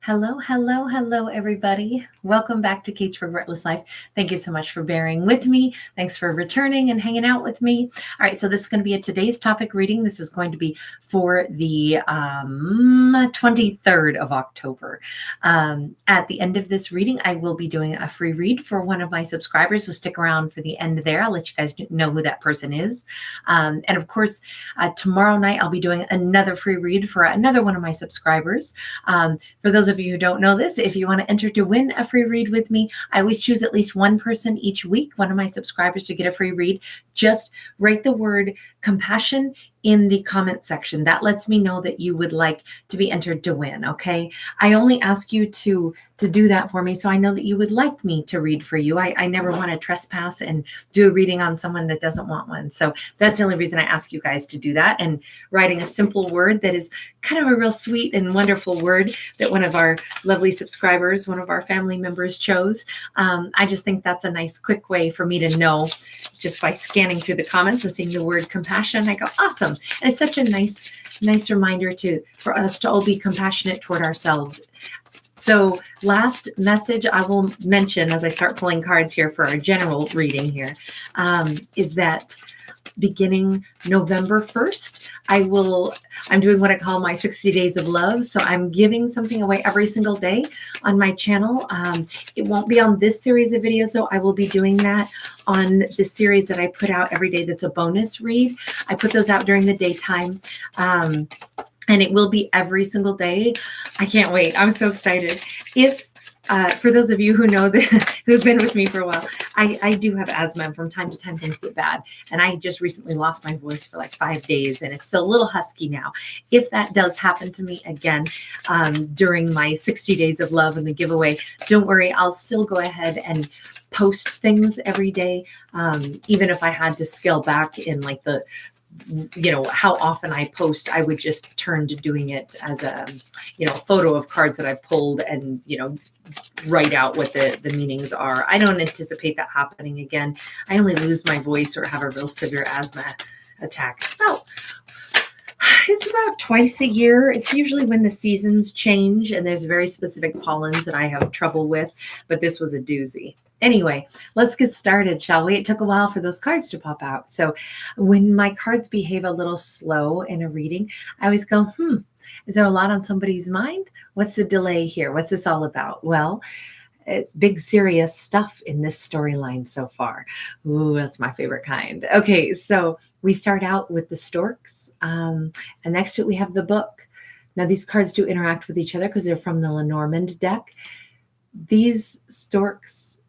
Hello, hello, hello, everybody. Welcome back to Kate's Regretless Life. Thank you so much for bearing with me. Thanks for returning and hanging out with me. All right, so this is going to be a today's topic reading. This is going to be for the 23rd of October. At the end of this reading, I will be doing a free read for one of my subscribers, so stick around for the end there. I'll let you guys know who that person is. And of course, tomorrow night, I'll be doing another free read for another one of my subscribers. For those of you who don't know this, if you want to enter to win a free read with me, I always choose at least one person each week, one of my subscribers, to get a free read. Just write the word compassion in the comment section. That lets me know that you would like to be entered to win, okay? I only ask you to do that for me so I know that you would like me to read for you. I never want to trespass and do a reading on someone that doesn't want one. So that's the only reason I ask you guys to do that. And writing a simple word that is kind of a real sweet and wonderful word that one of our lovely subscribers, one of our family members chose. I just think that's a nice quick way for me to know just by scanning through the comments and seeing the word compassion. I go, awesome. And it's such a nice reminder for us to all be compassionate toward ourselves. So last message I will mention as I start pulling cards here for our general reading here is that beginning November 1st, I'm doing what I call my 60 days of love. So I'm giving something away every single day on my channel. It won't be on this series of videos, though. I will be doing that on the series that I put out every day. That's a bonus read. I put those out during the daytime. And it will be every single day. I can't wait. I'm so excited. For those of you who know who've been with me for a while, I do have asthma, and from time to time things get bad. And I just recently lost my voice for like 5 days, and it's still a little husky now. If that does happen to me again during my 60 days of love and the giveaway, don't worry. I'll still go ahead and post things every day, even if I had to scale back in like how often I post. I would just turn to doing it as a, photo of cards that I pulled and, write out what the meanings are. I don't anticipate that happening again. I only lose my voice or have a real severe asthma attack. It's about twice a year. It's usually when the seasons change and there's very specific pollens that I have trouble with, but this was a doozy. Anyway, let's get started, shall we? It took a while for those cards to pop out. So when my cards behave a little slow in a reading, I always go, is there a lot on somebody's mind? What's the delay here? What's this all about? Well, it's big, serious stuff in this storyline so far. Ooh, that's my favorite kind. Okay, so we start out with the storks, and next to it we have the book. Now, these cards do interact with each other because they're from the Lenormand deck. These storks,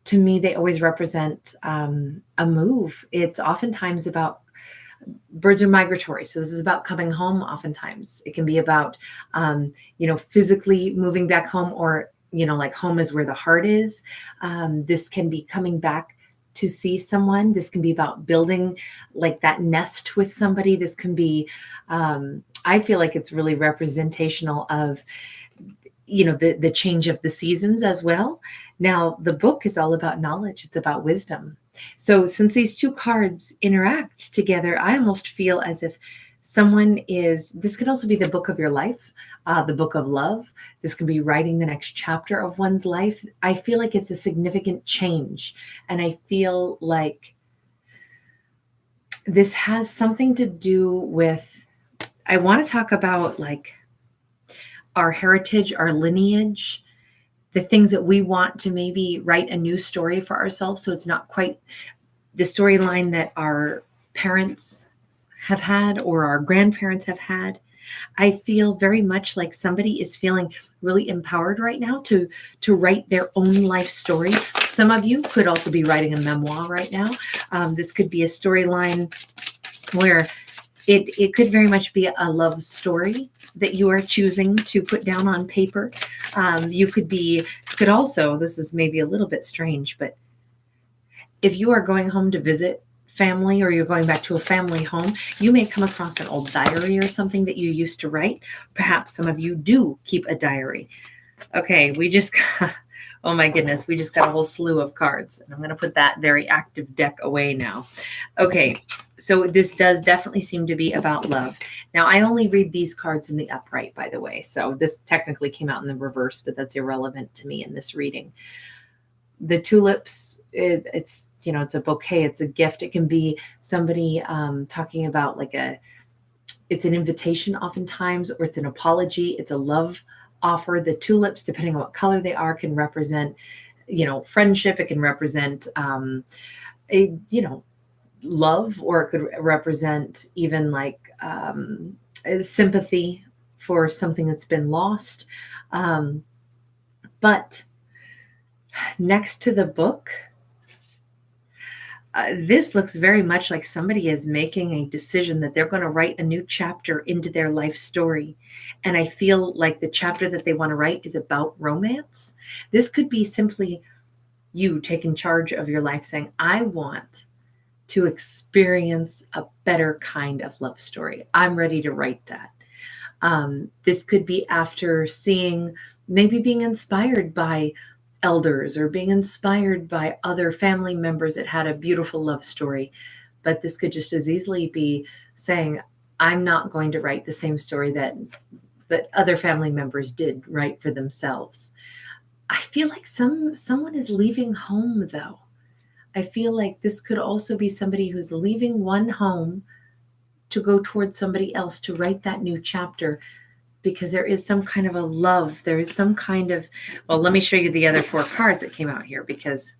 to me, they always represent a move. It's oftentimes about birds are migratory. So this is about coming home. Oftentimes it can be about, physically moving back home, or, like home is where the heart is. This can be coming back to see someone. This can be about building like that nest with somebody. This can be, I feel like it's really representational of, the change of the seasons as well. Now, the book is all about knowledge. It's about wisdom. So since these two cards interact together, I almost feel as if this could also be the book of your life, the book of love. This could be writing the next chapter of one's life. I feel like it's a significant change. And I feel like this has something to do with, I want to talk about like our heritage, our lineage, the things that we want to maybe write a new story for ourselves. So it's not quite the storyline that our parents have had or our grandparents have had. I feel very much like somebody is feeling really empowered right now to write their own life story. Some of you could also be writing a memoir right now. This could be a storyline where it could very much be a love story that you are choosing to put down on paper. This is maybe a little bit strange, but if you are going home to visit family or you're going back to a family home, you may come across an old diary or something that you used to write. Perhaps some of you do keep a diary. Okay, we just Oh my goodness, we just got a whole slew of cards, and I'm going to put that very active deck away now. Okay, so this does definitely seem to be about love. Now, I only read these cards in the upright, by the way, so this technically came out in the reverse, but that's irrelevant to me in this reading. The tulips, it's, you know, it's a bouquet, it's a gift. It can be somebody talking about like it's an invitation oftentimes, or it's an apology, it's a love offer. The tulips, depending on what color they are, can represent, you know, friendship. It can represent, you know, love, or it could represent even like sympathy for something that's been lost. But next to the book, this looks very much like somebody is making a decision that they're going to write a new chapter into their life story. And I feel like the chapter that they want to write is about romance. This could be simply you taking charge of your life, saying, I want to experience a better kind of love story. I'm ready to write that. This could be after seeing, maybe being inspired by elders or being inspired by other family members that had a beautiful love story. But this could just as easily be saying, I'm not going to write the same story that other family members did write for themselves. I feel like someone is leaving home, though. I feel like this could also be somebody who's leaving one home to go towards somebody else to write that new chapter, because there is some kind of a love. There is some kind of, well, let me show you the other 4 cards that came out here, because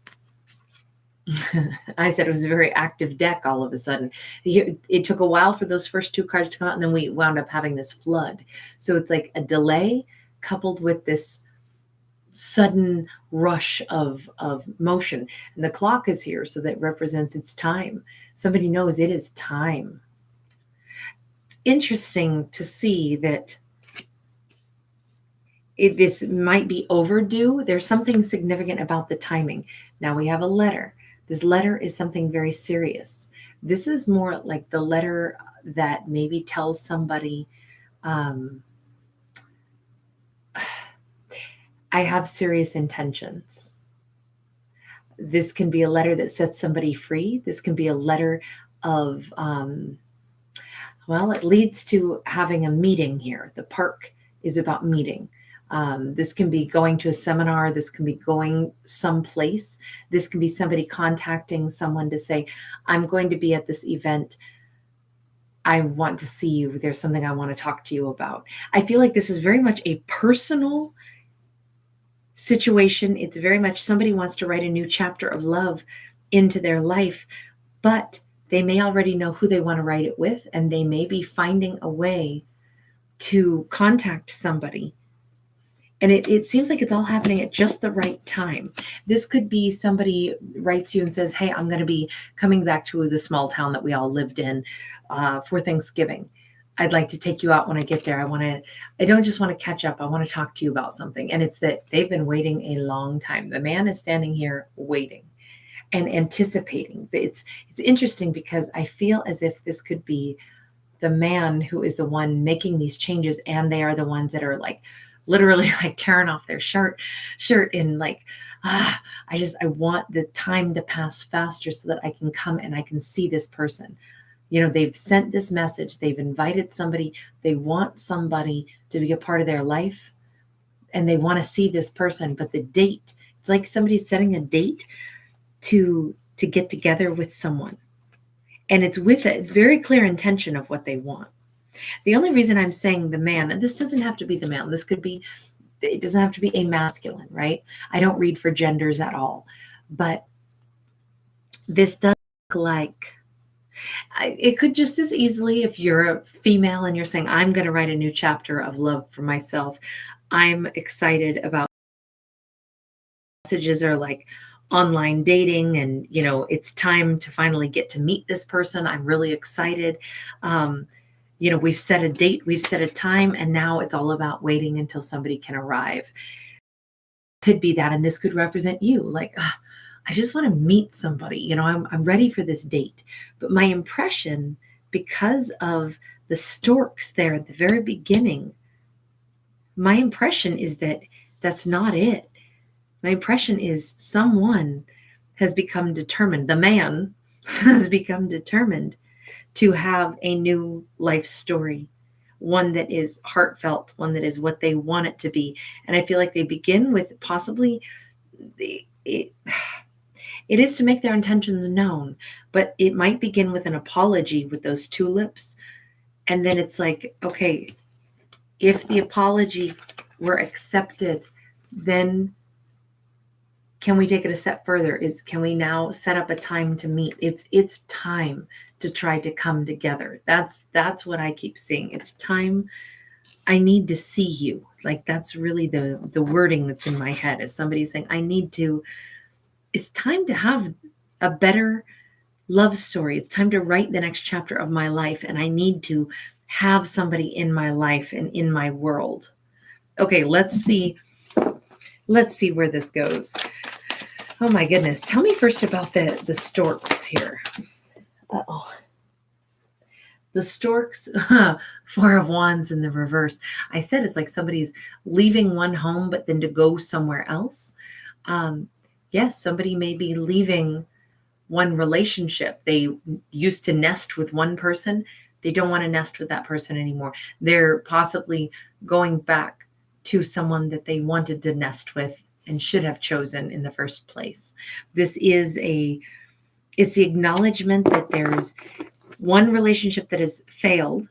I said it was a very active deck all of a sudden. It took a while for those first 2 cards to come out, and then we wound up having this flood. So it's like a delay coupled with this sudden rush of motion. And the clock is here, so that represents it's time. Somebody knows it is time. It's interesting to see that this might be overdue. There's something significant about the timing. Now we have a letter. This letter is something very serious. This is more like the letter that maybe tells somebody, I have serious intentions. This can be a letter that sets somebody free. This can be a letter of, well, it leads to having a meeting here. The park is about meeting. This can be going to a seminar. This can be going someplace. This can be somebody contacting someone to say, I'm going to be at this event. I want to see you. There's something I want to talk to you about. I feel like this is very much a personal situation. It's very much somebody wants to write a new chapter of love into their life, but they may already know who they want to write it with, and they may be finding a way to contact somebody. And it seems like it's all happening at just the right time. This could be somebody writes you and says, hey, I'm going to be coming back to the small town that we all lived in for Thanksgiving. I'd like to take you out when I get there. I don't just want to catch up. I want to talk to you about something. And it's that they've been waiting a long time. The man is standing here waiting and anticipating. It's interesting because I feel as if this could be the man who is the one making these changes, and they are the ones that are like literally like tearing off their shirt and like, I want the time to pass faster so that I can come and I can see this person. You know, they've sent this message, they've invited somebody, they want somebody to be a part of their life, and they want to see this person. But the date, it's like somebody's setting a date to get together with someone. And it's with a very clear intention of what they want. The only reason I'm saying the man, and this doesn't have to be the man, this could be, it doesn't have to be a masculine, right? I don't read for genders at all. But this does look like, it could just as easily, if you're a female and you're saying, I'm going to write a new chapter of love for myself, I'm excited about messages are like online dating, and you know, it's time to finally get to meet this person. I'm really excited. You know, we've set a date, we've set a time, and now it's all about waiting until somebody can arrive. Could be that, and this could represent you. Like, I just want to meet somebody. You know, I'm ready for this date. But my impression, because of the storks there at the very beginning, my impression is that that's not it. My impression is someone has become determined. The man has become determined to have a new life story, one that is heartfelt, one that is what they want it to be. And I feel like they begin with possibly it is to make their intentions known, but it might begin with an apology with those tulips. And then it's like, okay, if the apology were accepted, then can we take it a step further? Can we now set up a time to meet? It's time to try to come together. That's what I keep seeing. It's time. I need to see you. Like, that's really the wording that's in my head, is somebody saying, it's time to have a better love story. It's time to write the next chapter of my life, and I need to have somebody in my life and in my world. Okay, let's see where this goes. Oh my goodness. Tell me first about the storks here. Uh-oh. The storks, Four of Wands in the reverse. I said it's like somebody's leaving one home, but then to go somewhere else. Yes, somebody may be leaving one relationship. They used to nest with one person. They don't want to nest with that person anymore. They're possibly going back to someone that they wanted to nest with and should have chosen in the first place. This is it's the acknowledgement that there's one relationship that has failed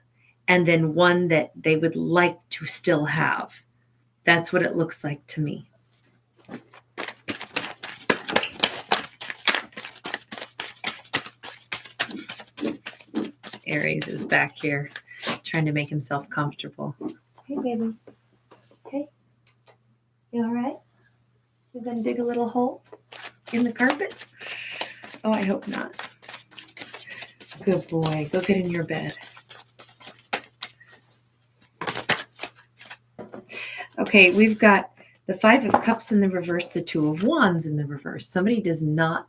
and then one that they would like to still have. That's what it looks like to me. Aries is back here trying to make himself comfortable. Hey, baby. Hey. You all right? You're going to dig a little hole in the carpet? Oh, I hope not. Good boy. Go get in your bed. Okay, we've got the Five of Cups in the reverse, the Two of Wands in the reverse. Somebody does not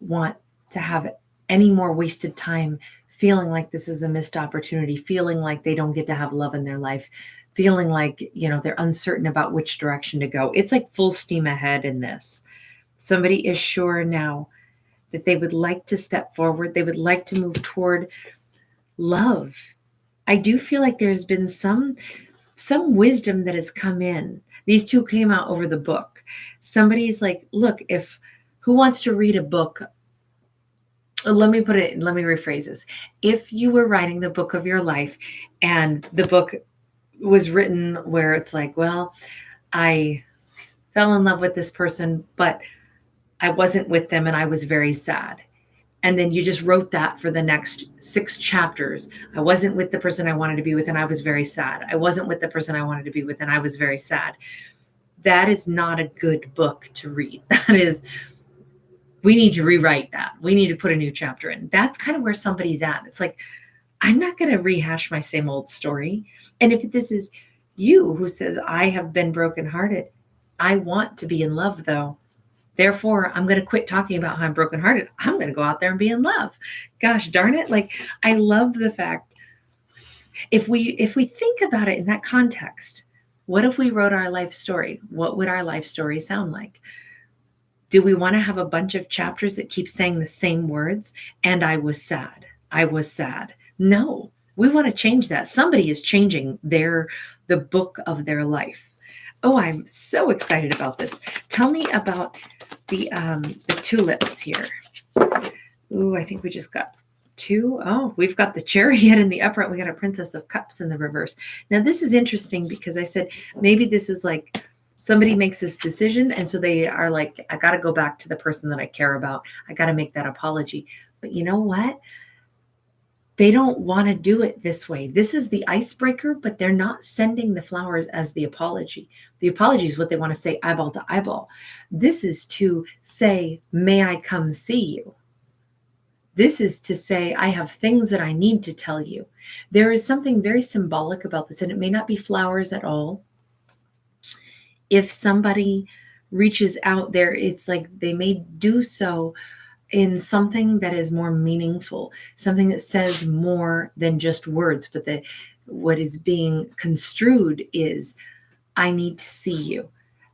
want to have any more wasted time feeling like this is a missed opportunity, feeling like they don't get to have love in their life, feeling like, they're uncertain about which direction to go. It's like full steam ahead in this. Somebody is sure now that they would like to step forward. They would like to move toward love. I do feel like there's been some wisdom that has come in. These two came out over the book. Somebody's like, look, who wants to read a book? Let me rephrase this. If you were writing the book of your life and the book was written where it's like, well, I fell in love with this person, but I wasn't with them and I was very sad. And then you just wrote that for the next 6 chapters. I wasn't with the person I wanted to be with and I was very sad. I wasn't with the person I wanted to be with and I was very sad. That is not a good book to read. We need to rewrite that. We need to put a new chapter in. That's kind of where somebody's at. It's like, I'm not going to rehash my same old story. And if this is you who says, I have been brokenhearted, I want to be in love though. Therefore, I'm going to quit talking about how I'm brokenhearted. I'm going to go out there and be in love. Gosh darn it. Like, I love the fact, if we think about it in that context, what if we wrote our life story? What would our life story sound like? Do we want to have a bunch of chapters that keep saying the same words? And I was sad. I was sad. No, we want to change that. Somebody is changing the book of their life. Oh, I'm so excited about this. Tell me about the tulips here. Ooh, I think we just got 2. Oh, we've got the Chariot in the upright. We got a Princess of Cups in the reverse. Now, this is interesting because I said maybe this is like somebody makes this decision, and so they are like, I got to go back to the person that I care about. I got to make that apology. But you know what? They don't want to do it this way. This is the icebreaker, but they're not sending the flowers as the apology. The apology is what they want to say eyeball to eyeball. This is to say, may I come see you? This is to say, I have things that I need to tell you. There is something very symbolic about this, and it may not be flowers at all. If somebody reaches out there, it's like they may do so in something that is more meaningful, something that says more than just words, but what is being construed is, I need to see you.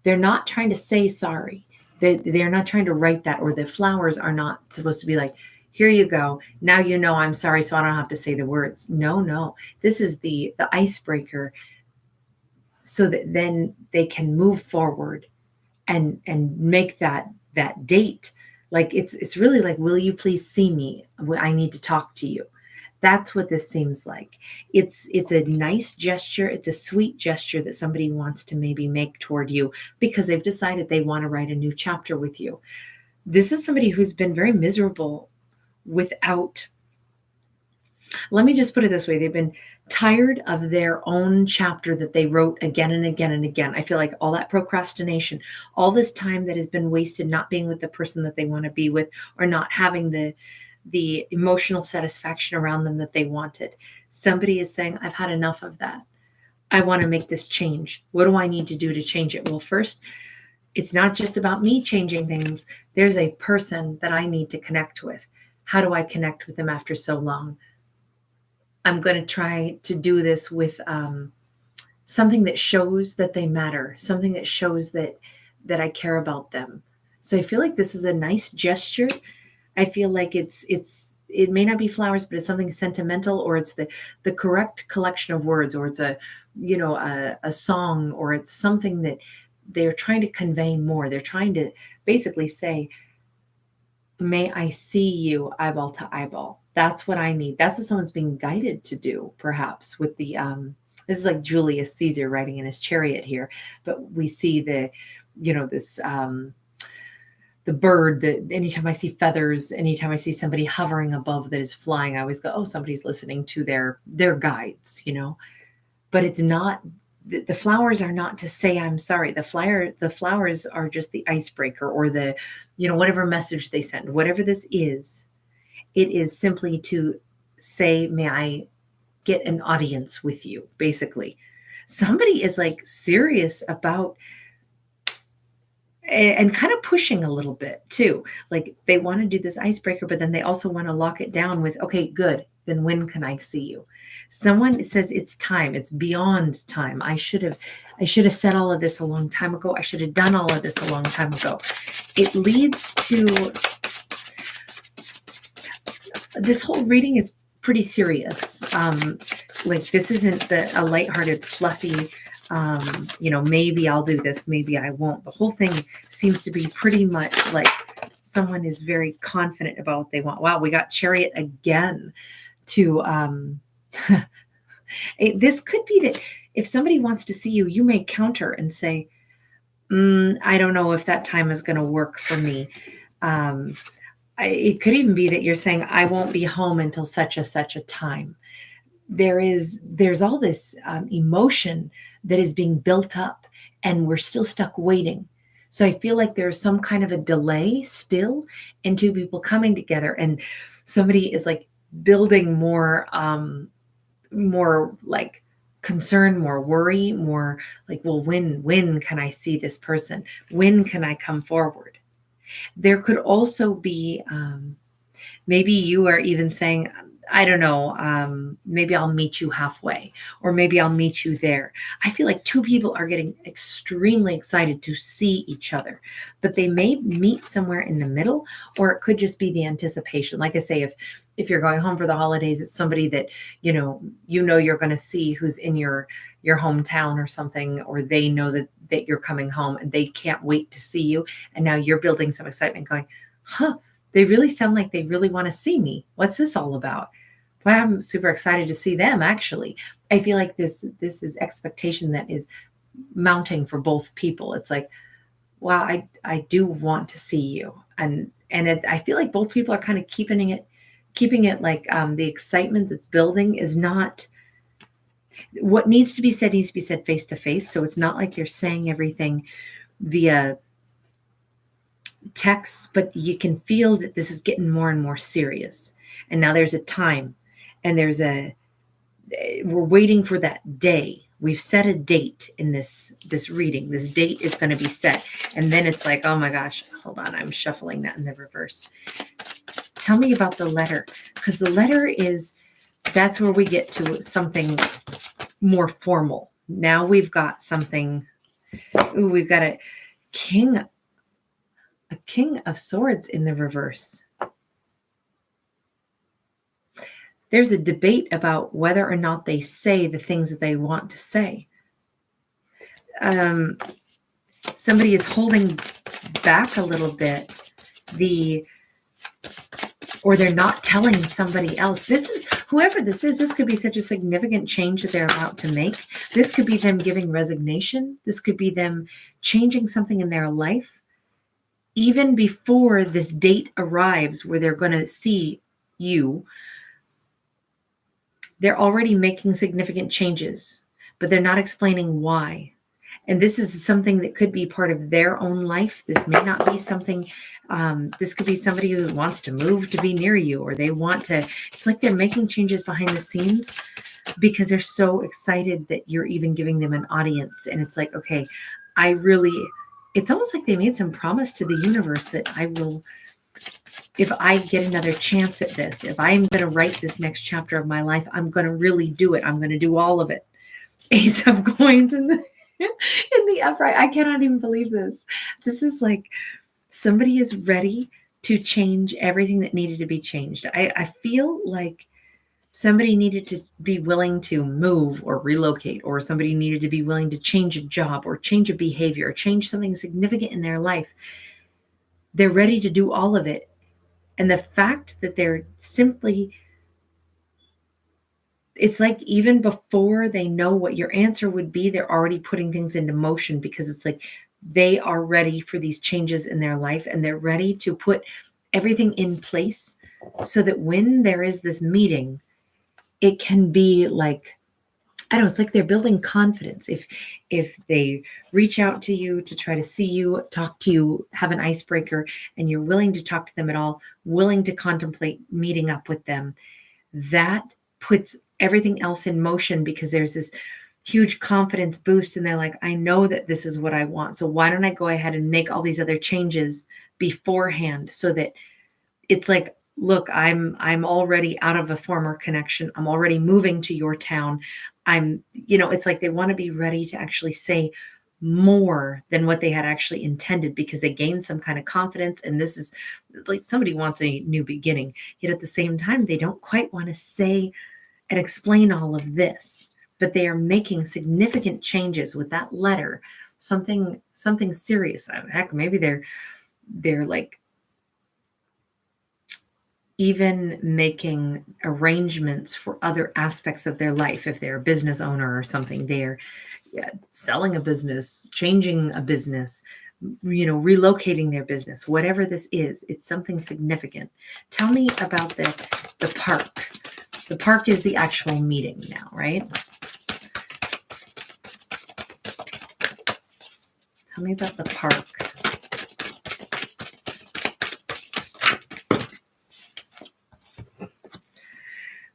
They're not trying to say sorry. They're not trying to write that, or the flowers are not supposed to be like, here you go. Now you know I'm sorry, so I don't have to say the words. No. This is the icebreaker, so that then they can move forward and make that date. Like it's really like, will you please see me? I need to talk to you. That's what this seems like. It's a nice gesture. It's a sweet gesture that somebody wants to maybe make toward you because they've decided they want to write a new chapter with you. This is somebody who's been very miserable without, let me just put it this way. They've been tired of their own chapter that they wrote again and again and again. I feel like all that procrastination, all this time that has been wasted not being with the person that they want to be with, or not having the emotional satisfaction around them that they wanted. Somebody is saying, I've had enough of that. I want to make this change. What do I need to do to change it? Well, first, it's not just about me changing things. There's a person that I need to connect with. How do I connect with them after so long? I'm going to try to do this with something that shows that they matter, something that shows that I care about them. So I feel like this is a nice gesture. I feel like it may not be flowers, but it's something sentimental, or it's the correct collection of words, or it's a song, or it's something that they're trying to convey more. They're trying to basically say, may I see you eyeball to eyeball. That's what I need. That's what someone's being guided to do, perhaps, with the this is like Julius Caesar riding in his chariot here, but we see the bird, that anytime I see feathers, anytime I see somebody hovering above that is flying, I always go, oh, somebody's listening to their guides, but it's not, the flowers are not to say I'm sorry. The flowers are just the icebreaker, or the, whatever message they send, whatever this is, it is simply to say, may I get an audience with you, basically. Somebody is like serious about, and kind of pushing a little bit too. Like they want to do this icebreaker, but then they also want to lock it down with, okay, good. Then when can I see you? Someone says it's time. It's beyond time. I should have said all of this a long time ago. I should have done all of this a long time ago. It leads to, this whole reading is pretty serious. Like this isn't a lighthearted, fluffy, maybe I'll do this, maybe I won't. The whole thing seems to be pretty much like someone is very confident about what they want. Wow, we got Chariot again to, this could be that if somebody wants to see you, you may counter and say, I don't know if that time is going to work for me. It could even be that you're saying, I won't be home until such a time. There's all this emotion that is being built up, and we're still stuck waiting. So I feel like there's some kind of a delay still in two people coming together, and somebody is like building more like concern, more worry, more like, well, when can I see this person? When can I come forward? There could also be, maybe you are even saying, I don't know, maybe I'll meet you halfway, or maybe I'll meet you there. I feel like two people are getting extremely excited to see each other, but they may meet somewhere in the middle, or it could just be the anticipation. Like I say, if you're going home for the holidays, it's somebody that, you're going to see who's in your hometown or something, or they know that you're coming home and they can't wait to see you. And now you're building some excitement going, they really sound like they really want to see me. What's this all about? Well, I'm super excited to see them, actually. I feel like this is expectation that is mounting for both people. It's like, wow, I do want to see you. And I feel like both people are kind of keeping it like the excitement that's building is not, what needs to be said face to face. So it's not like they're saying everything via text, but you can feel that this is getting more and more serious. And now there's a time, and we're waiting for that day. We've set a date in this reading. This date is going to be set. And then it's like, oh my gosh, hold on, I'm shuffling that in the reverse. Tell me about the letter, because the letter that's where we get to something more formal. Now we've got something Ooh, we've got a king of swords in the reverse. There's a debate about whether or not they say the things that they want to say. Somebody is holding back a little bit, or they're not telling somebody else. This is, whoever this is, this could be such a significant change that they're about to make. This could be them giving resignation. This could be them changing something in their life. Even before this date arrives where they're going to see you, they're already making significant changes, but they're not explaining why. And this is something that could be part of their own life. This may not be something, this could be somebody who wants to move to be near you, or they want to, it's like they're making changes behind the scenes because they're so excited that you're even giving them an audience. And it's like, okay, it's almost like they made some promise to the universe that I will, if I get another chance at this, if I'm going to write this next chapter of my life, I'm going to really do it. I'm going to do all of it. Ace of coins in the upright. I cannot even believe this. This is like somebody is ready to change everything that needed to be changed. I feel like somebody needed to be willing to move or relocate, or somebody needed to be willing to change a job or change a behavior or change something significant in their life. They're ready to do all of it. And the fact that they're simply, it's like even before they know what your answer would be, they're already putting things into motion, because it's like they are ready for these changes in their life, and they're ready to put everything in place so that when there is this meeting, it can be like, I don't know, it's like they're building confidence. If they reach out to you to try to see you, talk to you, have an icebreaker, and you're willing to talk to them at all, willing to contemplate meeting up with them, that puts everything else in motion, because there's this huge confidence boost, and they're like, I know that this is what I want. So why don't I go ahead and make all these other changes beforehand, so that it's like, look, I'm already out of a former connection. I'm already moving to your town. It's like they want to be ready to actually say more than what they had actually intended, because they gained some kind of confidence. And this is like somebody wants a new beginning, yet at the same time, they don't quite want to say and explain all of this, but they are making significant changes with that letter, something serious. Heck, maybe they're like even making arrangements for other aspects of their life. If they're a business owner or something, they're selling a business, changing a business, relocating their business, whatever this is, it's something significant. Tell me about the park. The park is the actual meeting now, right? Tell me about the park.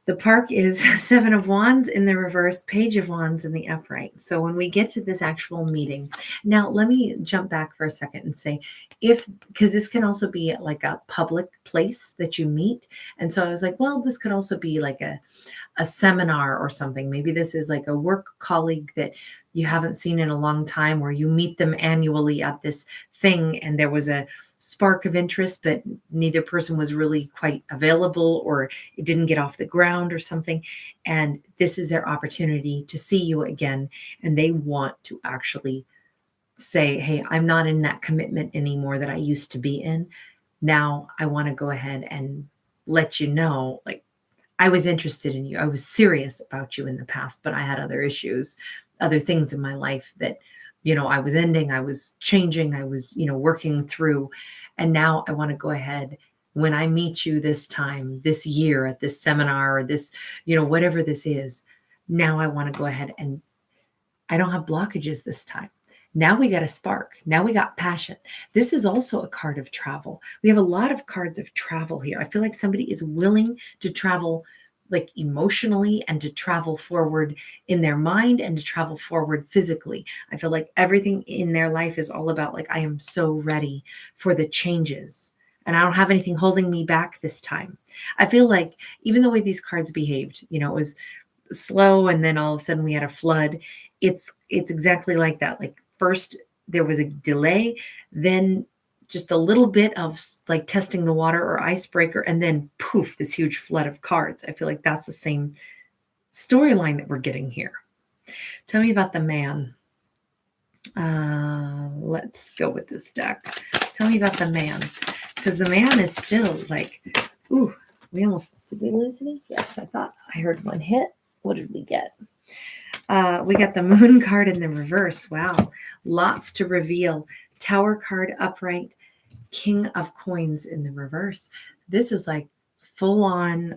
The park is Seven of Wands in the reverse, Page of Wands in the upright. So when we get to this actual meeting, now let me jump back for a second and say, because this can also be like a public place that you meet. And so I was like, well, this could also be like a seminar or something. Maybe this is like a work colleague that you haven't seen in a long time, or you meet them annually at this thing, and there was a spark of interest, but neither person was really quite available, or it didn't get off the ground or something. And this is their opportunity to see you again. And they want to actually say, hey, I'm not in that commitment anymore that I used to be in. Now I want to go ahead and let you know, like, I was interested in you. I was serious about you in the past, but I had other issues, other things in my life that, I was ending, I was changing, I was, working through. And now I want to go ahead, when I meet you this time, this year at this seminar, or this, whatever this is, now I want to go ahead, and I don't have blockages this time. Now we got a spark. Now we got passion. This is also a card of travel. We have a lot of cards of travel here. I feel like somebody is willing to travel, like emotionally, and to travel forward in their mind, and to travel forward physically. I feel like everything in their life is all about, like, I am so ready for the changes, and I don't have anything holding me back this time. I feel like even the way these cards behaved, it was slow, and then all of a sudden we had a flood. It's exactly like that. Like, first there was a delay, then just a little bit of like testing the water or icebreaker, and then poof, this huge flood of cards. I feel like that's the same storyline that we're getting here. Tell me about the man. Let's go with this deck. Tell me about the man, because the man is still like, ooh, did we lose any? Yes, I thought I heard one hit. What did we get? We got the moon card in the reverse. Wow. Lots to reveal. Tower card upright. King of coins in the reverse. This is like full on,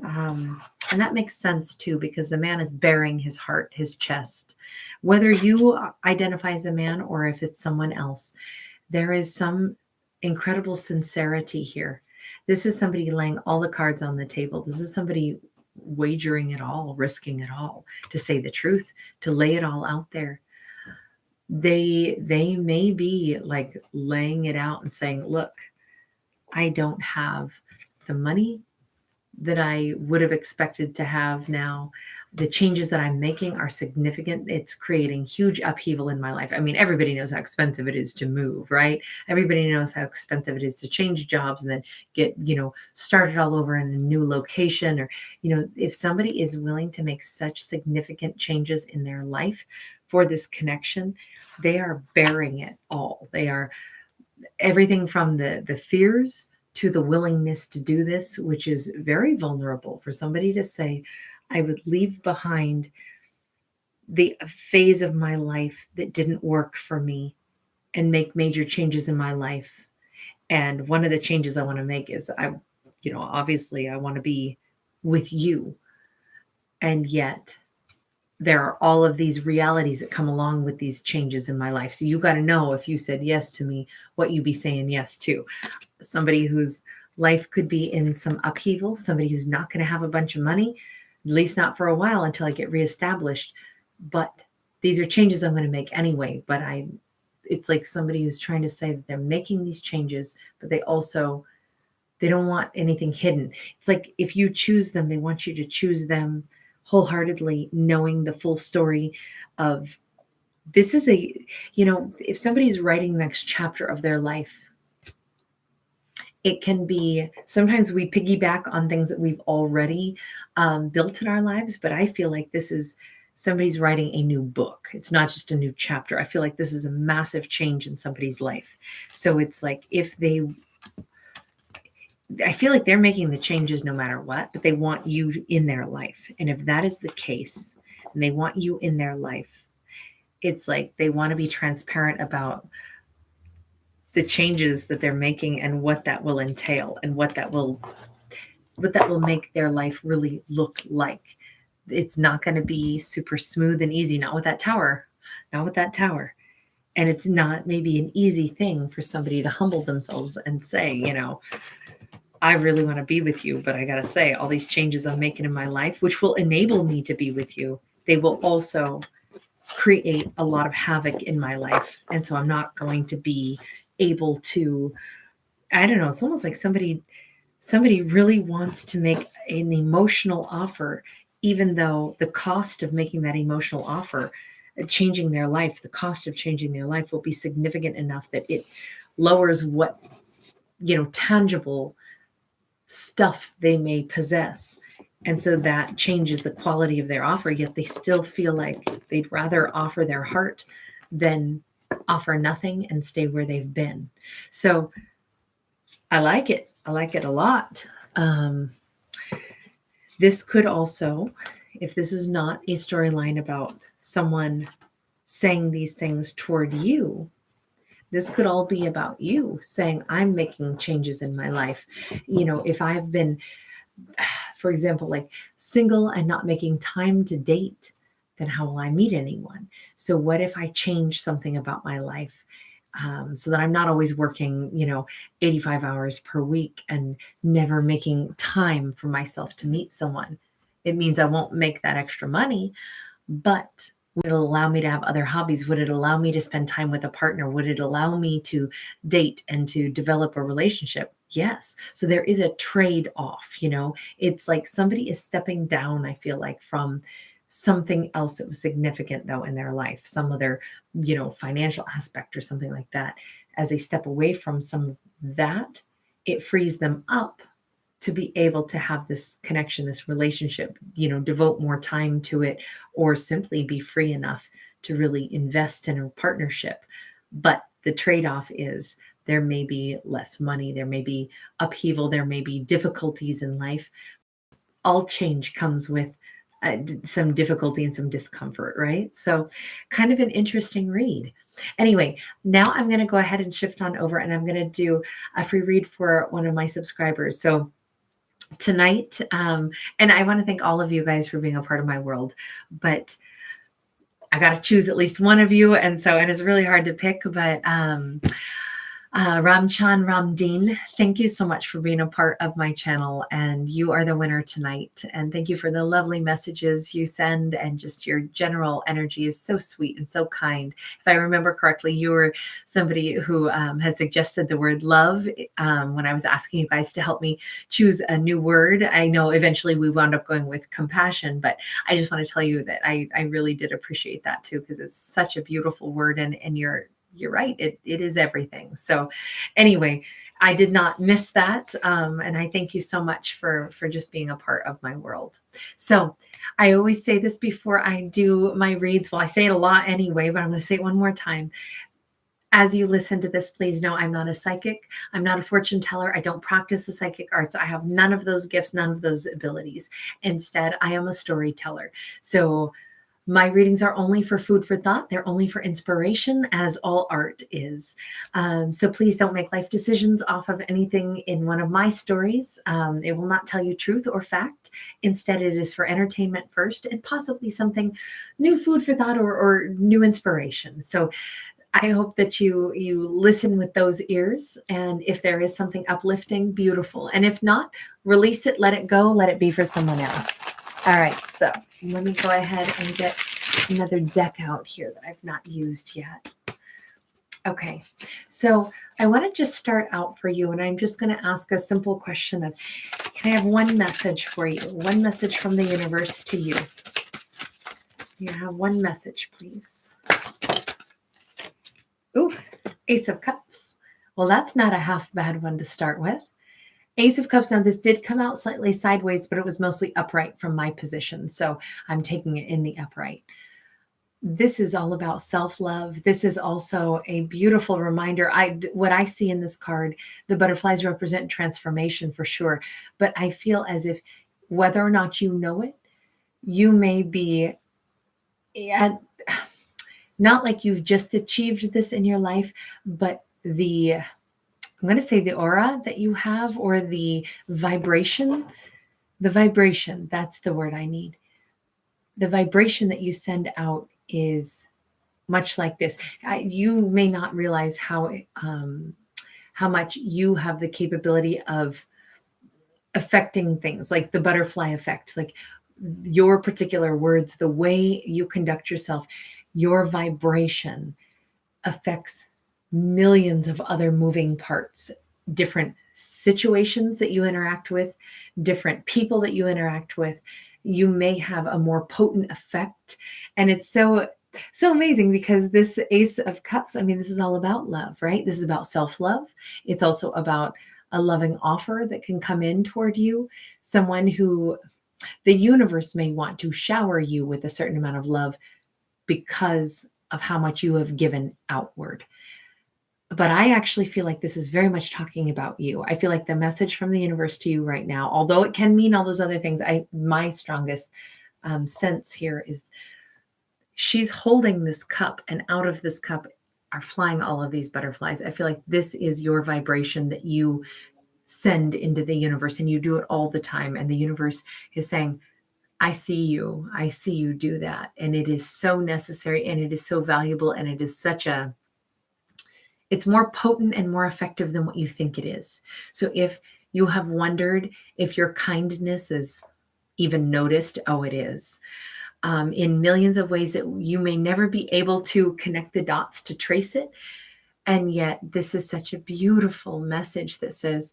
and that makes sense too, because the man is bearing his heart, his chest. Whether you identify as a man or if it's someone else, there is some incredible sincerity here. This is somebody laying all the cards on the table. This is somebody wagering it all, risking it all to say the truth, to lay it all out there. They may be like laying it out and saying, look, I don't have the money that I would have expected to have now. The changes that I'm making are significant. It's creating huge upheaval in my life. I mean, everybody knows how expensive it is to move, right? Everybody knows how expensive it is to change jobs and then get, started all over in a new location. Or, if somebody is willing to make such significant changes in their life for this connection, they are bearing it all. They are everything from the fears to the willingness to do this, which is very vulnerable for somebody to say, I would leave behind the phase of my life that didn't work for me and make major changes in my life. And one of the changes I want to make is obviously I want to be with you. And yet there are all of these realities that come along with these changes in my life. So you got to know, if you said yes to me, what you be saying yes to. Somebody whose life could be in some upheaval, somebody who's not going to have a bunch of money, at least not for a while until I get reestablished. But these are changes I'm going to make anyway. But it's like somebody who's trying to say that they're making these changes, but they don't want anything hidden. It's like if you choose them, they want you to choose them wholeheartedly, knowing the full story of this is if somebody's writing the next chapter of their life, it can be, sometimes we piggyback on things that we've already built in our lives, but I feel like this is somebody's writing a new book. It's not just a new chapter. I feel like this is a massive change in somebody's life. So it's like I feel like they're making the changes no matter what, but they want you in their life. And if that is the case, and they want you in their life, it's like they want to be transparent about the changes that they're making and what that will entail and what that will make their life really look like. It's not going to be super smooth and easy, not with that tower. And it's not maybe an easy thing for somebody to humble themselves and say, I really want to be with you, but I got to say, all these changes I'm making in my life, which will enable me to be with you, they will also create a lot of havoc in my life. And so I'm not going to be able to, I don't know, it's almost like somebody really wants to make an emotional offer, even though the cost of making that emotional offer, changing their life, the cost of changing their life will be significant enough that it lowers what, tangible stuff they may possess. And so that changes the quality of their offer, yet they still feel like they'd rather offer their heart than offer nothing and stay where they've been. So I like it. I like it a lot. This could also, if this is not a storyline about someone saying these things toward you, this could all be about you saying, I'm making changes in my life. If I've been, for example, like single and not making time to date, then how will I meet anyone? So what if I change something about my life so that I'm not always working, 85 hours per week and never making time for myself to meet someone? It means I won't make that extra money, but would it allow me to have other hobbies? Would it allow me to spend time with a partner? Would it allow me to date and to develop a relationship? Yes. So there is a trade-off, It's like somebody is stepping down, I feel like, from something else that was significant though in their life, some other, financial aspect or something like that. As they step away from some of that, it frees them up to be able to have this connection, this relationship, devote more time to it, or simply be free enough to really invest in a partnership. But the trade-off is there may be less money, there may be upheaval, there may be difficulties in life. All change comes with some difficulty and some discomfort, right? So kind of an interesting read. Anyway, now I'm going to go ahead and shift on over and I'm going to do a free read for one of my subscribers. So tonight, and I want to thank all of you guys for being a part of my world, but I got to choose at least one of you. And it's really hard to pick, but Ramchan Ramdeen, thank you so much for being a part of my channel, and you are the winner tonight. And thank you for the lovely messages you send, and just your general energy is so sweet and so kind. If I remember correctly, you were somebody who had suggested the word love when I was asking you guys to help me choose a new word. I know eventually we wound up going with compassion, but I just want to tell you that I really did appreciate that too, because it's such a beautiful word, and you're right. It is everything. So anyway, I did not miss that. And I thank you so much for just being a part of my world. So I always say this before I do my reads. Well, I say it a lot anyway, but I'm going to say it one more time. As you listen to this, please know I'm not a psychic. I'm not a fortune teller. I don't practice the psychic arts. I have none of those gifts, none of those abilities. Instead, I am a storyteller. So my readings are only for food for thought. They're only for inspiration, as all art is. So please don't make life decisions off of anything in one of my stories. It will not tell you truth or fact. Instead, it is for entertainment first, and possibly something new food for thought or new inspiration. So I hope that you listen with those ears. And if there is something uplifting, beautiful. And if not, release it, let it go, let it be for someone else. All right, so let me go ahead and get another deck out here that I've not used yet. Okay, so I want to just start out for you, and I'm just going to ask a simple question of, can I have one message for you? One message from the universe to you. You have one message, please. Ooh, Ace of Cups. Well, that's not a half bad one to start with. Ace of Cups. Now, this did come out slightly sideways, but it was mostly upright from my position. So I'm taking it in the upright. This is all about self-love. This is also a beautiful reminder. What I see in this card, the butterflies represent transformation for sure. But I feel as if, whether or not you know it, you may be at, not like you've just achieved this in your life, but I'm going to say the aura that you have, or the vibration, that's the word I need. The vibration that you send out is much like this. You may not realize how much you have the capability of affecting things, like the butterfly effect, like your particular words, the way you conduct yourself, your vibration affects millions of other moving parts, different situations that you interact with, different people that you interact with. You may have a more potent effect. And it's so amazing, because this Ace of Cups, I mean, this is all about love, right? This is about self-love. It's also about a loving offer that can come in toward you, someone who the universe may want to shower you with a certain amount of love because of how much you have given outward. But I actually feel like this is very much talking about you. I feel like the message from the universe to you right now, although it can mean all those other things, my strongest sense here is she's holding this cup, and out of this cup are flying all of these butterflies. I feel like this is your vibration that you send into the universe, and you do it all the time. And the universe is saying, I see you do that. And it is so necessary, and it is so valuable, and it is it's more potent and more effective than what you think it is. So if you have wondered if your kindness is even noticed, oh, it is. In millions of ways that you may never be able to connect the dots to trace it. And yet this is such a beautiful message that says,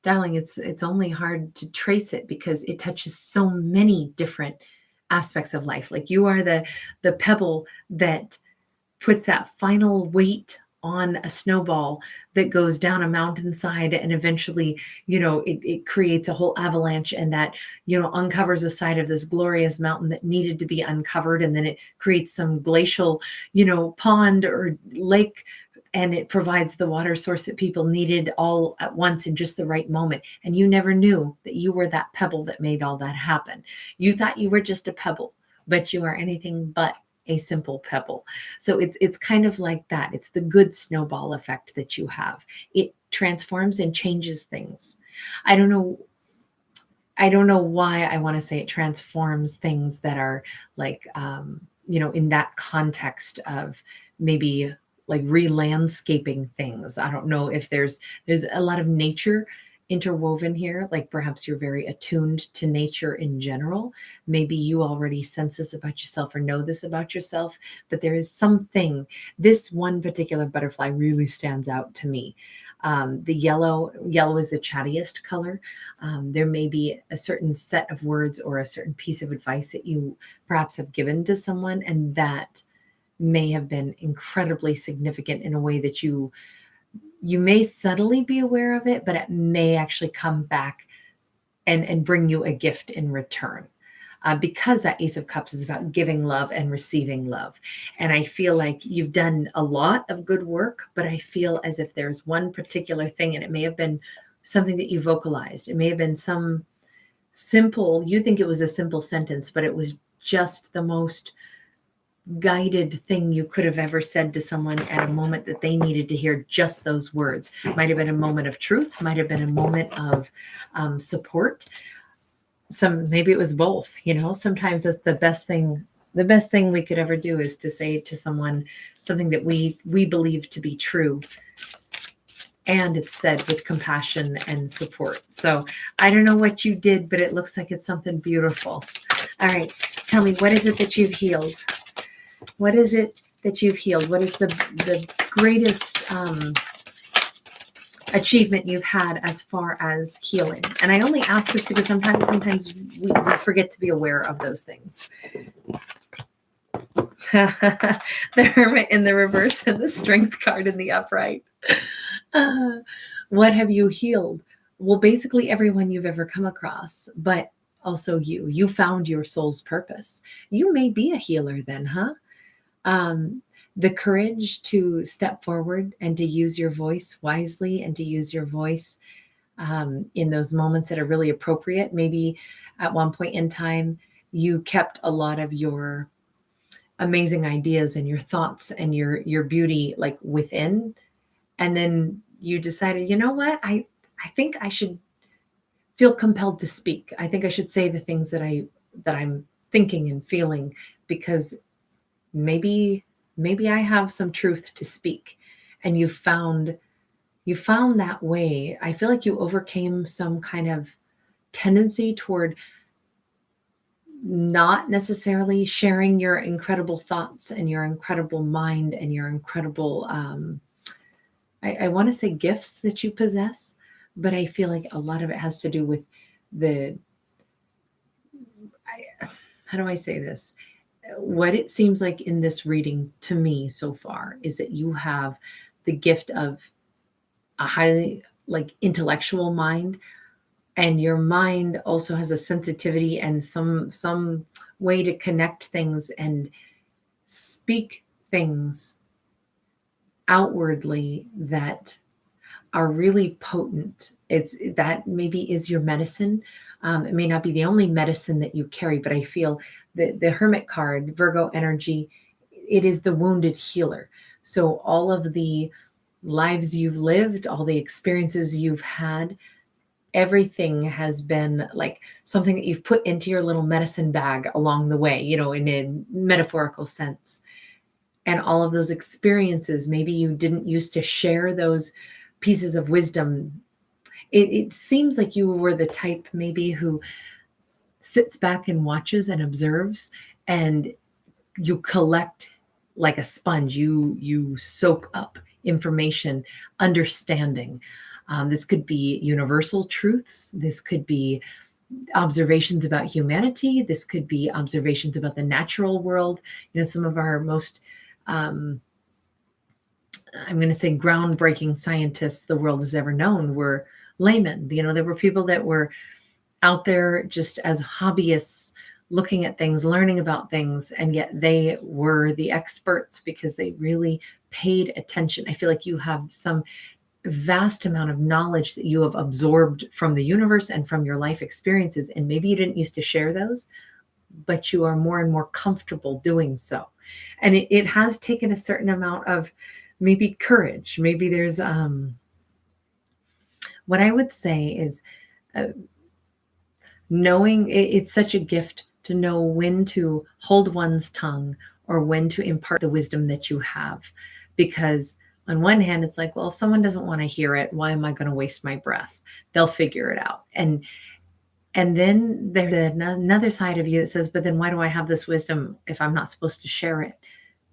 darling, it's only hard to trace it because it touches so many different aspects of life. Like you are the pebble that puts that final weight on a snowball that goes down a mountainside, and eventually, it creates a whole avalanche, and that, uncovers the side of this glorious mountain that needed to be uncovered. And then it creates some glacial, pond or lake, and it provides the water source that people needed all at once in just the right moment. And you never knew that you were that pebble that made all that happen. You thought you were just a pebble, but you are anything but a simple pebble. So it's kind of like that. It's the good snowball effect that you have. It transforms and changes things. I don't know why I want to say it transforms things that are like, in that context of maybe like re-landscaping things. I don't know if there's a lot of nature interwoven here. Like perhaps you're very attuned to nature in general. Maybe you already sense this about yourself or know this about yourself, but there is something. This one particular butterfly really stands out to me. The yellow is the chattiest color. There may be a certain set of words or a certain piece of advice that you perhaps have given to someone, and that may have been incredibly significant in a way that you may subtly be aware of it, but it may actually come back and bring you a gift in return. Because that Ace of Cups is about giving love and receiving love. And I feel like you've done a lot of good work, but I feel as if there's one particular thing, and it may have been something that you vocalized. It may have been some simple, you think it was a simple sentence, but it was just the most guided thing you could have ever said to someone at a moment that they needed to hear just those words. Might have been a moment of truth, might have been a moment of support. Maybe it was both. Sometimes it's the best thing we could ever do is to say to someone something that we believe to be true, and it's said with compassion and support. So I don't know what you did, but it looks like it's something beautiful. All right, tell me, what is it that you've healed? What is it that you've healed? What is the greatest achievement you've had as far as healing? And I only ask this because sometimes we forget to be aware of those things. The Hermit in the reverse and the Strength card in the upright. What have you healed? Well, basically everyone you've ever come across, but also you found your soul's purpose. You may be a healer then, huh? The courage to step forward and to use your voice wisely, and to use your voice in those moments that are really appropriate. Maybe at one point in time, you kept a lot of your amazing ideas and your thoughts and your beauty like within. And then you decided, you know what? I think I should feel compelled to speak. I think I should say the things that I'm thinking and feeling, because maybe I have some truth to speak. And you found that way. I feel like you overcame some kind of tendency toward not necessarily sharing your incredible thoughts and your incredible mind and your incredible, I want to say gifts that you possess, but I feel like a lot of it has to do with how do I say this? What it seems like in this reading to me so far is that you have the gift of a highly like intellectual mind, and your mind also has a sensitivity and some way to connect things and speak things outwardly that are really potent. It's that maybe is your medicine. It may not be the only medicine that you carry, but I feel the Hermit card, Virgo energy, it is the wounded healer. So all of the lives you've lived, all the experiences you've had, everything has been like something that you've put into your little medicine bag along the way, in a metaphorical sense. And all of those experiences, maybe you didn't used to share those pieces of wisdom. It seems like you were the type maybe who sits back and watches and observes, and you collect like a sponge. You soak up information, understanding. This could be universal truths. This could be observations about humanity. This could be observations about the natural world. Some of our most, I'm going to say, groundbreaking scientists the world has ever known were laymen. There were people that were out there just as hobbyists, looking at things, learning about things, and yet they were the experts because they really paid attention. I feel like you have some vast amount of knowledge that you have absorbed from the universe and from your life experiences, and maybe you didn't used to share those, but you are more and more comfortable doing so. And it has taken a certain amount of maybe courage. Maybe there's what I would say is knowing it's such a gift to know when to hold one's tongue or when to impart the wisdom that you have. Because on one hand, it's like, well, if someone doesn't want to hear it, why am I going to waste my breath? They'll figure it out. And then there's another side of you that says, but then why do I have this wisdom if I'm not supposed to share it?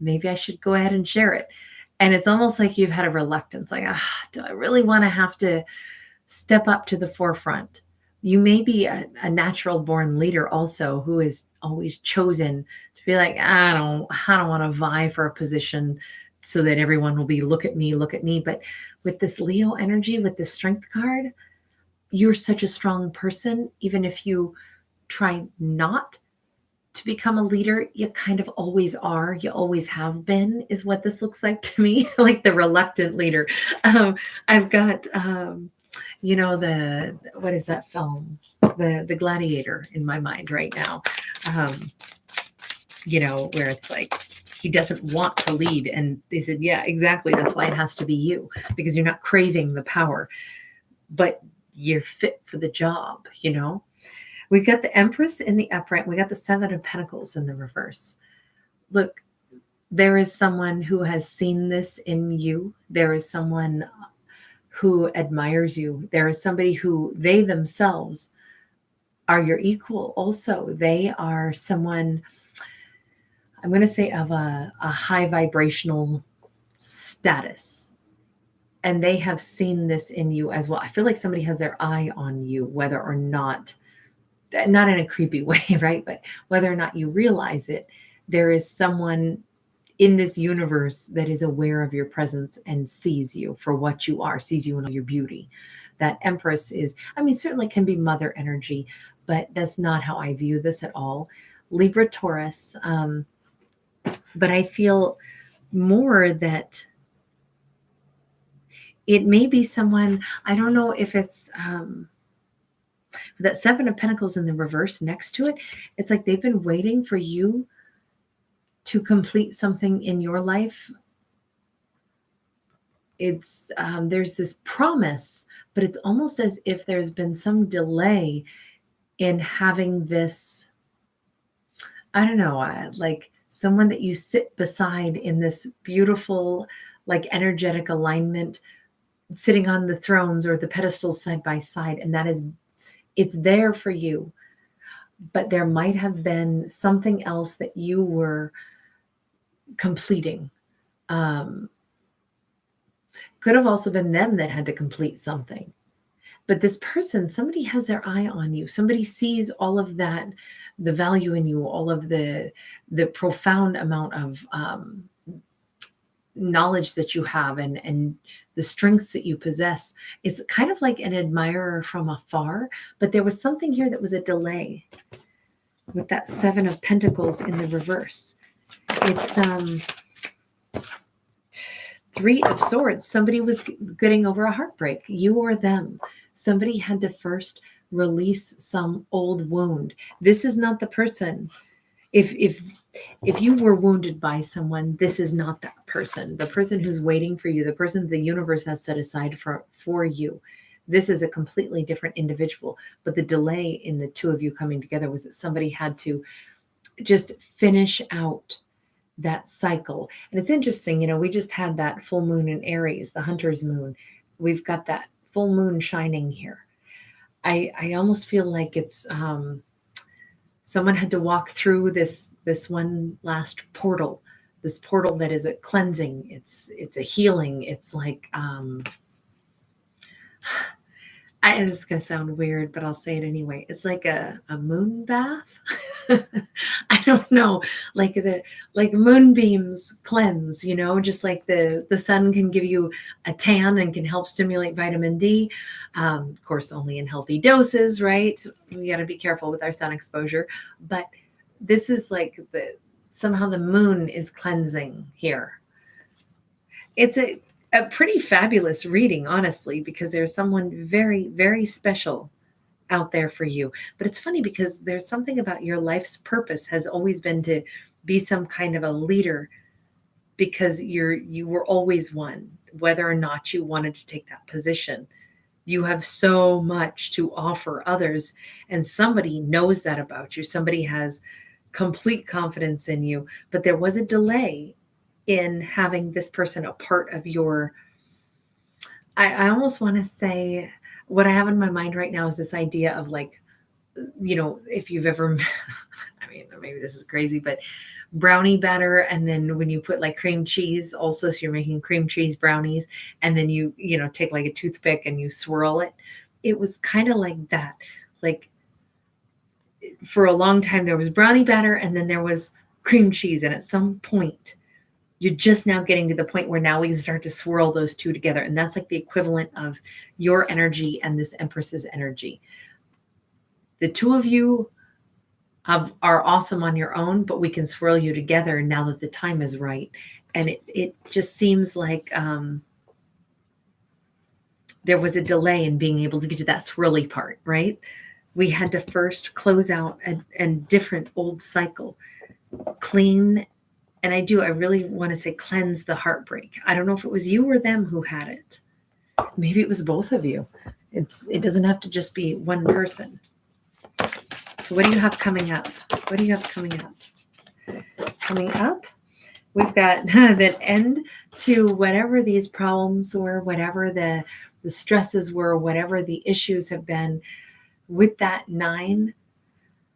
Maybe I should go ahead and share it. And it's almost like you've had a reluctance, like, do I really want to have to step up to the forefront? You may be a natural born leader also who is always chosen to be like, I don't want to vie for a position so that everyone will be, look at me. But with this Leo energy, with this strength card, you're such a strong person. Even if you try not to become a leader, you kind of always are. You always have been, is what this looks like to me, like the reluctant leader. I've got, what is that film? The Gladiator in my mind right now. Where it's like, he doesn't want to lead. And they said, yeah, exactly. That's why it has to be you, because you're not craving the power, but you're fit for the job, We've got the Empress in the upright. We got the Seven of Pentacles in the reverse. Look, there is someone who has seen this in you. There is someone who admires you. There is somebody who they themselves are your equal also. They are someone, I'm going to say, of a high vibrational status. And they have seen this in you as well. I feel like somebody has their eye on you, whether or not in a creepy way, right? But whether or not you realize it, there is someone in this universe that is aware of your presence and sees you for what you are, sees you in all your beauty. That Empress is, certainly can be mother energy, but that's not how I view this at all. Libra, Taurus. But I feel more that it may be someone, I don't know if it's, that Seven of Pentacles in the reverse next to it. It's like they've been waiting for you to complete something in your life. It's there's this promise, but it's almost as if there's been some delay in having this, I don't know, like someone that you sit beside in this beautiful, like energetic alignment, sitting on the thrones or the pedestals side by side. And that is, it's there for you, but there might have been something else that you were completing. Could have also been them that had to complete something. But this person, somebody has their eye on you. Somebody sees all of that, the value in you, all of the profound amount of knowledge that you have and the strengths that you possess. It's kind of like an admirer from afar, but there was something here that was a delay with that Seven of Pentacles in the reverse. It's Three of Swords. Somebody was getting over a heartbreak, you or them. Somebody had to first release some old wound. This is not the person. If you were wounded by someone, this is not that person. The person who's waiting for you, the person the universe has set aside for you. This is a completely different individual. But the delay in the two of you coming together was that somebody had to just finish out that cycle. And it's interesting, we just had that full moon in Aries, the hunter's moon. We've got that full moon shining here. I almost feel like it's someone had to walk through this one last portal, this portal that is a cleansing. It's a healing. It's like this is going to sound weird, but I'll say it anyway. It's like a moon bath. I don't know, like moonbeams cleanse, just like the sun can give you a tan and can help stimulate vitamin D. Of course, only in healthy doses, right? We got to be careful with our sun exposure. But this is like somehow the moon is cleansing here. It's a pretty fabulous reading, honestly, because there's someone very, very special out there for you. But it's funny because there's something about your life's purpose has always been to be some kind of a leader, because you were always one, whether or not you wanted to take that position. You have so much to offer others, and somebody knows that about you. Somebody has complete confidence in you, but there was a delay in having this person a part of your, I almost want to say, what I have in my mind right now is this idea of like, if you've ever, I mean, maybe this is crazy, but brownie batter, and then when you put like cream cheese also, so you're making cream cheese brownies, and then you take like a toothpick and you swirl it. It was kind of like that. Like, for a long time there was brownie batter and then there was cream cheese, and at some point you're just now getting to the point where now we can start to swirl those two together. And that's like the equivalent of your energy and this Empress's energy. The two of you are awesome on your own, but we can swirl you together now that the time is right. And it just seems like there was a delay in being able to get to that swirly part, right? We had to first close out a different old cycle, clean. And I really want to say cleanse the heartbreak. I don't know if it was you or them who had it. Maybe it was both of you. It doesn't have to just be one person. So what do you have coming up? What do you have coming up? Coming up, we've got that end to whatever these problems were, whatever the stresses were, whatever the issues have been with that 9.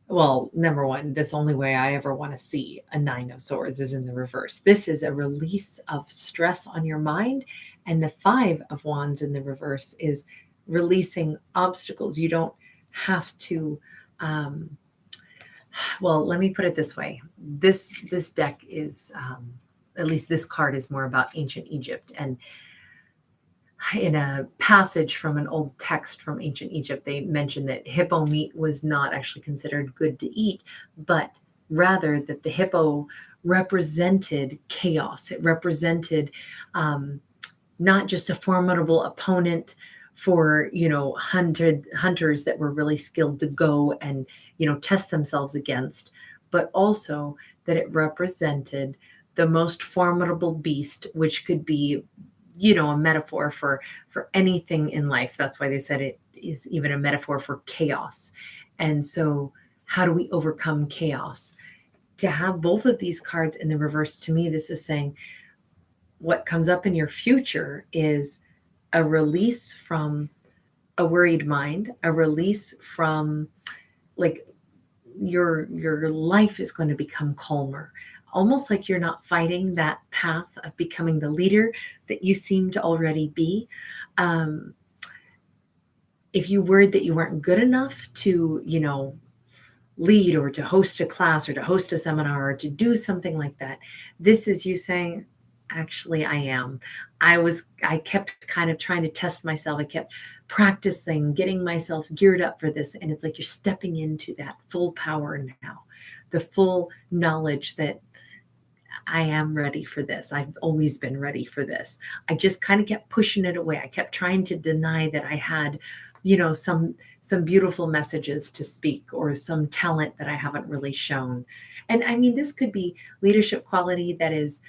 Well, number one, that's the only way I ever want to see a 9 of Swords is in the reverse. This is a release of stress on your mind. And the 5 of Wands in the reverse is releasing obstacles. You don't have to, well, let me put it this way. This deck is, at least this card is more about ancient Egypt. And in a passage from an old text from ancient Egypt, they mentioned that hippo meat was not actually considered good to eat, but rather that the hippo represented chaos. It represented not just a formidable opponent for, hunters that were really skilled to go and, test themselves against, but also that it represented the most formidable beast, which could be a metaphor for anything in life. That's why they said it is even a metaphor for chaos. And so how do we overcome chaos? To have both of these cards in the reverse, to me, this is saying what comes up in your future is a release from a worried mind, a release from like your life is going to become calmer. Almost like you're not fighting that path of becoming the leader that you seem to already be. If you worried that you weren't good enough to, lead or to host a class or to host a seminar or to do something like that, this is you saying, actually, I am. I kept kind of trying to test myself. I kept practicing, getting myself geared up for this. And it's like you're stepping into that full power now, the full knowledge that I am ready for this. I've always been ready for this. I just kind of kept pushing it away. I kept trying to deny that I had, some beautiful messages to speak or some talent that I haven't really shown. And I mean, this could be leadership quality that is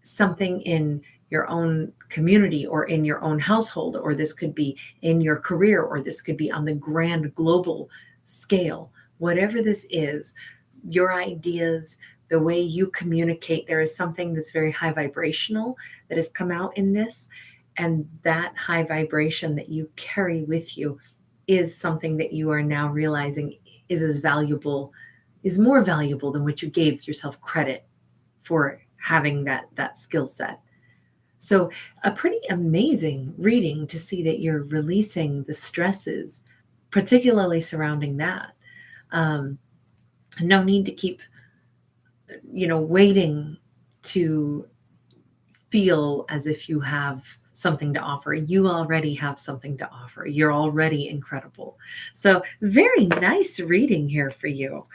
something in your own community or in your own household, or this could be in your career, or this could be on the grand global scale. Whatever this is, your ideas, the way you communicate, there is something that's very high vibrational that has come out in this. And that high vibration that you carry with you is something that you are now realizing is more valuable than what you gave yourself credit for having that skill set. So a pretty amazing reading to see that you're releasing the stresses, particularly surrounding that. No need to keep, waiting to feel as if you have something to offer. You already have something to offer. You're already incredible. So very nice reading here for you.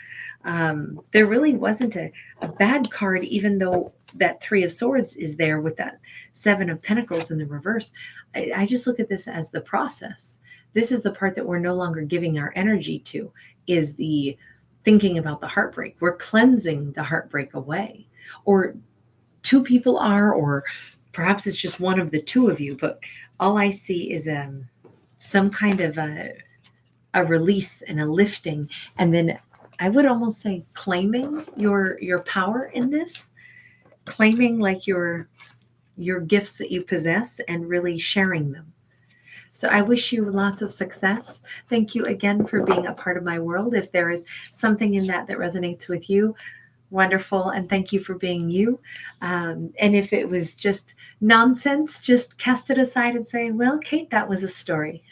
There really wasn't a bad card, even though that Three of Swords is there with that Seven of Pentacles in the reverse. I just look at this as the process. This is the part that we're no longer giving our energy to, is the thinking about the heartbreak. We're cleansing the heartbreak away. Or two people are, or perhaps it's just one of the two of you, but all I see is some kind of a release and a lifting, and then I would almost say claiming your power in this, claiming like your gifts that you possess and really sharing them. So I wish you lots of success. Thank you again for being a part of my world. If there is something in that resonates with you, wonderful. And thank you for being you. And if it was just nonsense, just cast it aside and say, well, Kate, that was a story.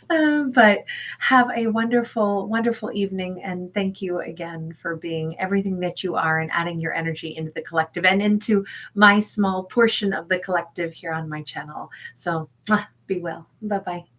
But have a wonderful, wonderful evening. And thank you again for being everything that you are and adding your energy into the collective and into my small portion of the collective here on my channel. So be well. Bye-bye.